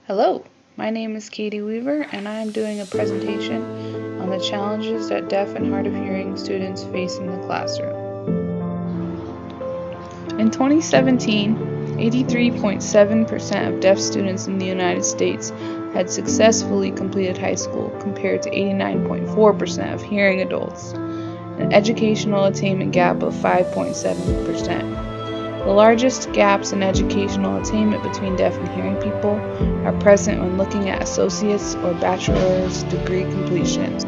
Hello, my name is Katie Weaver and I am doing a presentation on the challenges that deaf and hard of hearing students face in the classroom. In 2017, 83.7% of deaf students in the United States had successfully completed high school compared to 89.4% of hearing adults, an educational attainment gap of 5.7%. The largest gaps in educational attainment between deaf and hearing people are present when looking at associate's or bachelor's degree completions.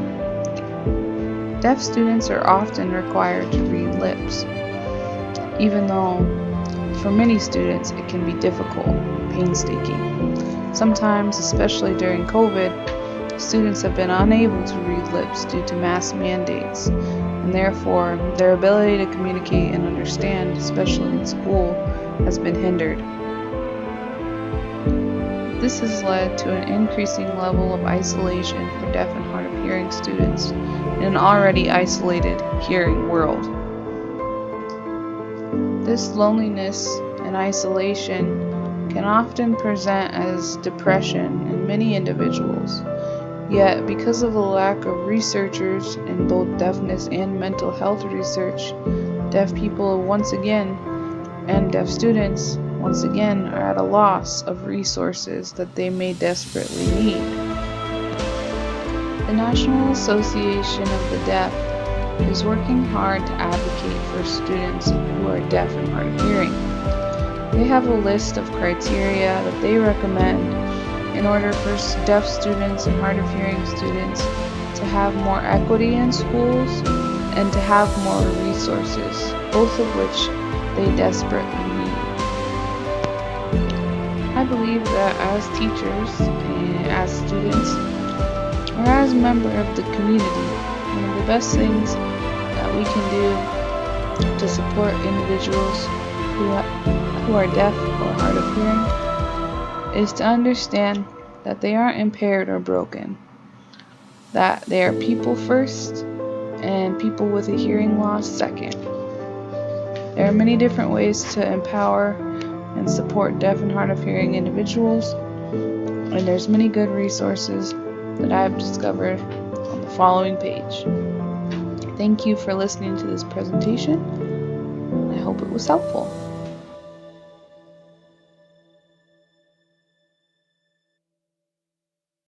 Deaf students are often required to read lips, even though for many students it can be difficult and painstaking. Sometimes, especially during COVID, students have been unable to read lips due to mask mandates, and therefore their ability to communicate and understand, especially in school, has been hindered. This has led to an increasing level of isolation for deaf and hard of hearing students in an already isolated hearing world. This loneliness and isolation can often present as depression in many individuals. Yet, because of the lack of researchers in both deafness and mental health research, deaf people and deaf students once again are at a loss of resources that they may desperately need. The National Association of the Deaf is working hard to advocate for students who are deaf and hard of hearing. They have a list of criteria that they recommend in order for deaf students and hard of hearing students to have more equity in schools and to have more resources, both of which they desperately need. I believe that as teachers and as students, or as a member of the community, one of the best things that we can do to support individuals who are deaf or hard of hearing is to understand that they aren't impaired or broken, that they are people first and people with a hearing loss second. There are many different ways to empower and support deaf and hard of hearing individuals, and there's many good resources that I've discovered on the following page. Thank you for listening to this presentation. I hope it was helpful.